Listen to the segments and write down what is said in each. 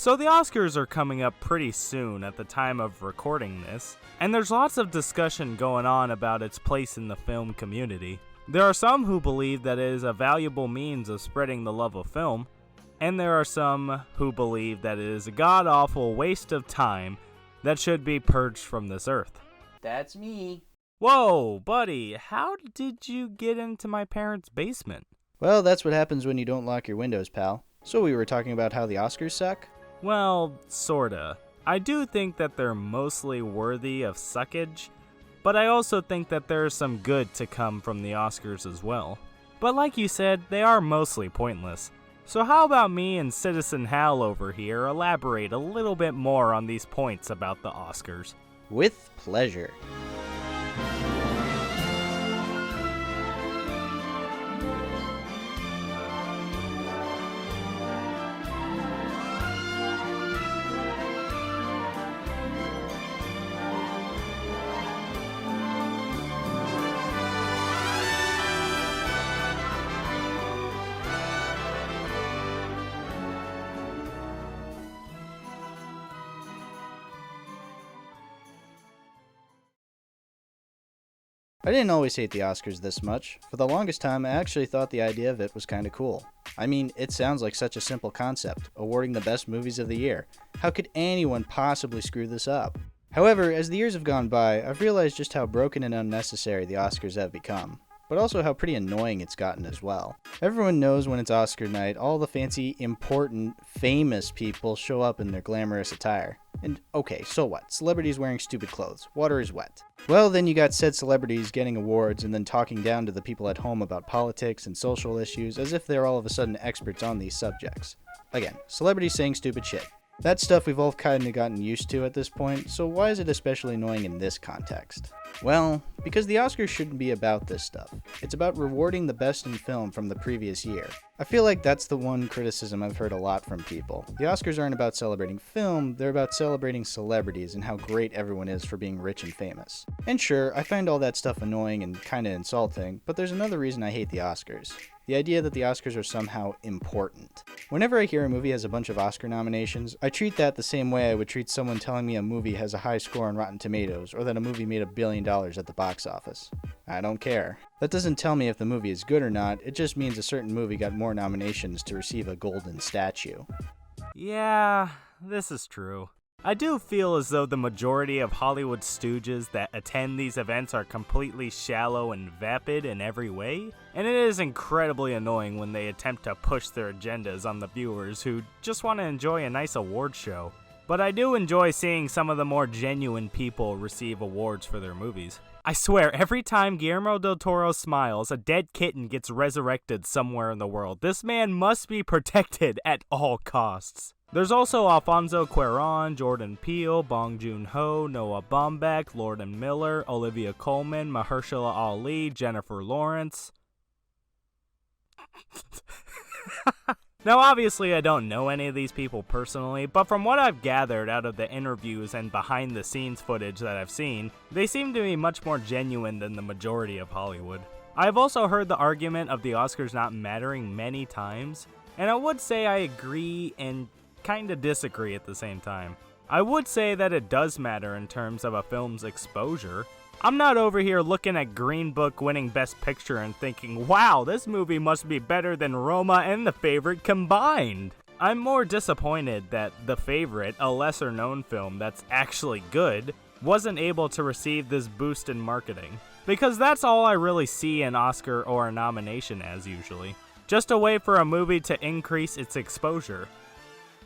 So the Oscars are coming up pretty soon at the time of recording this, and there's lots of discussion going on about its place in the film community. There are some who believe that it is a valuable means of spreading the love of film, and there are some who believe that it is a god-awful waste of time that should be purged from this earth. That's me. Whoa, buddy, how did you get into my parents' basement? Well, that's what happens when you don't lock your windows, pal. So we were talking about how the Oscars suck? Well, sorta. I do think that they're mostly worthy of suckage, but I also think that there's some good to come from the Oscars as well. But like you said, they are mostly pointless. So how about me and Citizen Hal over here elaborate a little bit more on these points about the Oscars? With pleasure. I didn't always hate the Oscars this much. For the longest time, I actually thought the idea of it was kinda cool. I mean, it sounds like such a simple concept, awarding the best movies of the year. How could anyone possibly screw this up? However, as the years have gone by, I've realized just how broken and unnecessary the Oscars have become, but also how pretty annoying it's gotten as well. Everyone knows when it's Oscar night, all the fancy, important, famous people show up in their glamorous attire. And okay, so what? Celebrities wearing stupid clothes. Water is wet. Well, then you got said celebrities getting awards and then talking down to the people at home about politics and social issues as if they're all of a sudden experts on these subjects. Again, celebrities saying stupid shit. That stuff we've all kinda gotten used to at this point, so why is it especially annoying in this context? Well, because the Oscars shouldn't be about this stuff. It's about rewarding the best in film from the previous year. I feel like that's the one criticism I've heard a lot from people. The Oscars aren't about celebrating film, they're about celebrating celebrities and how great everyone is for being rich and famous. And sure, I find all that stuff annoying and kinda insulting, but there's another reason I hate the Oscars. The idea that the Oscars are somehow important. Whenever I hear a movie has a bunch of Oscar nominations, I treat that the same way I would treat someone telling me a movie has a high score on Rotten Tomatoes or that a movie made $1 billion at the box office. I don't care. That doesn't tell me if the movie is good or not, it just means a certain movie got more nominations to receive a golden statue. Yeah, this is true. I do feel as though the majority of Hollywood stooges that attend these events are completely shallow and vapid in every way, and it is incredibly annoying when they attempt to push their agendas on the viewers who just want to enjoy a nice award show. But I do enjoy seeing some of the more genuine people receive awards for their movies. I swear, every time Guillermo del Toro smiles, a dead kitten gets resurrected somewhere in the world. This man must be protected at all costs. There's also Alfonso Cuarón, Jordan Peele, Bong Joon-ho, Noah Baumbach, Lord and Miller, Olivia Colman, Mahershala Ali, Jennifer Lawrence. Now obviously I don't know any of these people personally, but from what I've gathered out of the interviews and behind the scenes footage that I've seen, they seem to be much more genuine than the majority of Hollywood. I've also heard the argument of the Oscars not mattering many times, and I would say I agree and kinda disagree at the same time. I would say that it does matter in terms of a film's exposure. I'm not over here looking at Green Book winning Best Picture and thinking, wow, this movie must be better than Roma and The Favorite combined. I'm more disappointed that The Favorite, a lesser known film that's actually good, wasn't able to receive this boost in marketing. Because that's all I really see an Oscar or a nomination as usually. Just a way for a movie to increase its exposure.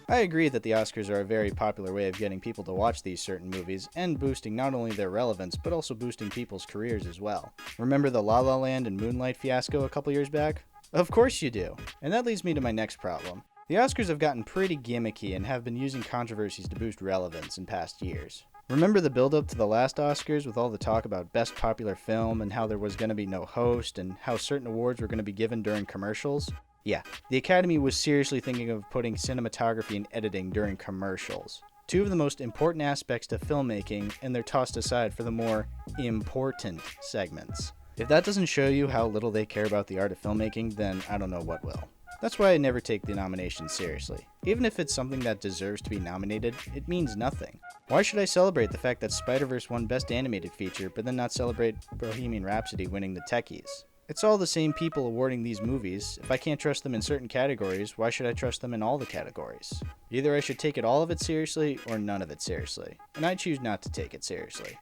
I agree that the Oscars are a very popular way of getting people to watch these certain movies, and boosting not only their relevance, but also boosting people's careers as well. Remember the La La Land and Moonlight fiasco a couple years back? Of course you do! And that leads me to my next problem. The Oscars have gotten pretty gimmicky and have been using controversies to boost relevance in past years. Remember the build-up to the last Oscars with all the talk about Best Popular Film and how there was going to be no host and how certain awards were going to be given during commercials? Yeah, the Academy was seriously thinking of putting cinematography and editing during commercials. Two of the most important aspects to filmmaking, and they're tossed aside for the more important segments. If that doesn't show you how little they care about the art of filmmaking, then I don't know what will. That's why I never take the nominations seriously. Even if it's something that deserves to be nominated, it means nothing. Why should I celebrate the fact that Spider-Verse won Best Animated Feature, but then not celebrate Bohemian Rhapsody winning the Techies? It's all the same people awarding these movies. If I can't trust them in certain categories, why should I trust them in all the categories? Either I should take all of it seriously, or none of it seriously. And I choose not to take it seriously.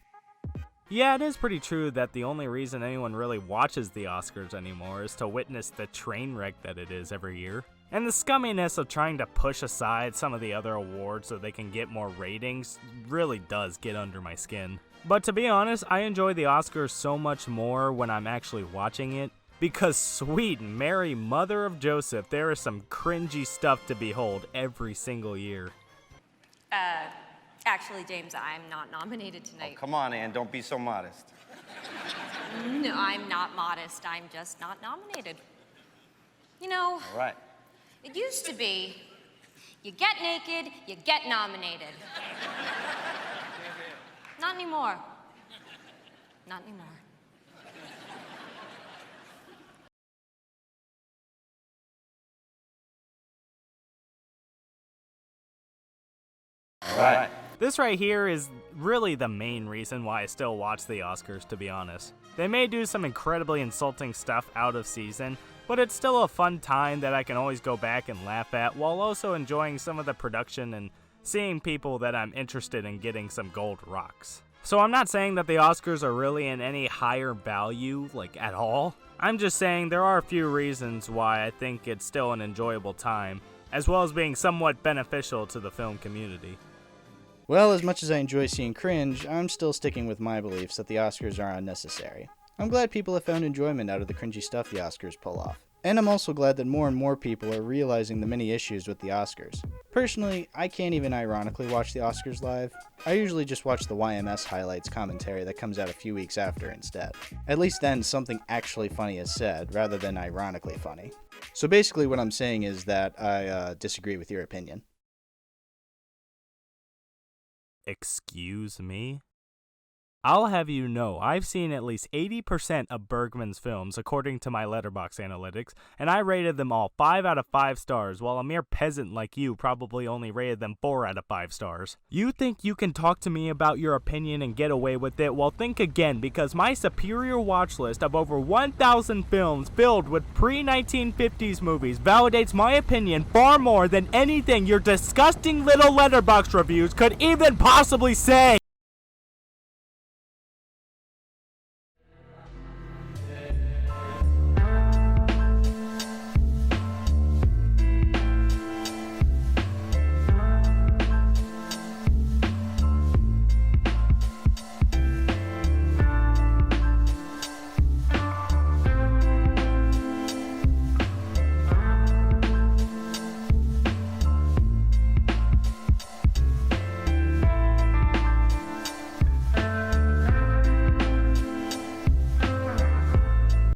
Yeah, it is pretty true that the only reason anyone really watches the Oscars anymore is to witness the train wreck that it is every year. And the scumminess of trying to push aside some of the other awards so they can get more ratings really does get under my skin. But to be honest, I enjoy the Oscars so much more when I'm actually watching it, because sweet Mary Mother of Joseph, there is some cringy stuff to behold every single year. Actually, James, I'm not nominated tonight. Oh, come on, Ann, don't be so modest. No, I'm not modest. I'm just not nominated. You know, All right. it used to be, you get naked, you get nominated. Not anymore. Not anymore. All right. This right here is really the main reason why I still watch the Oscars, to be honest. They may do some incredibly insulting stuff out of season, but it's still a fun time that I can always go back and laugh at, while also enjoying some of the production and seeing people that I'm interested in getting some gold rocks. So I'm not saying that the Oscars are really in any higher value, like at all. I'm just saying there are a few reasons why I think it's still an enjoyable time, as well as being somewhat beneficial to the film community. Well, as much as I enjoy seeing cringe, I'm still sticking with my beliefs that the Oscars are unnecessary. I'm glad people have found enjoyment out of the cringy stuff the Oscars pull off. And I'm also glad that more and more people are realizing the many issues with the Oscars. Personally, I can't even ironically watch the Oscars live. I usually just watch the YMS highlights commentary that comes out a few weeks after instead. At least then something actually funny is said, rather than ironically funny. So basically what I'm saying is that I disagree with your opinion. Excuse me? I'll have you know, I've seen at least 80% of Bergman's films according to my Letterboxd analytics, and I rated them all 5 out of 5 stars, while a mere peasant like you probably only rated them 4 out of 5 stars. You think you can talk to me about your opinion and get away with it? Well, think again, because my superior watch list of over 1,000 films filled with pre-1950s movies validates my opinion far more than anything your disgusting little Letterboxd reviews could even possibly say!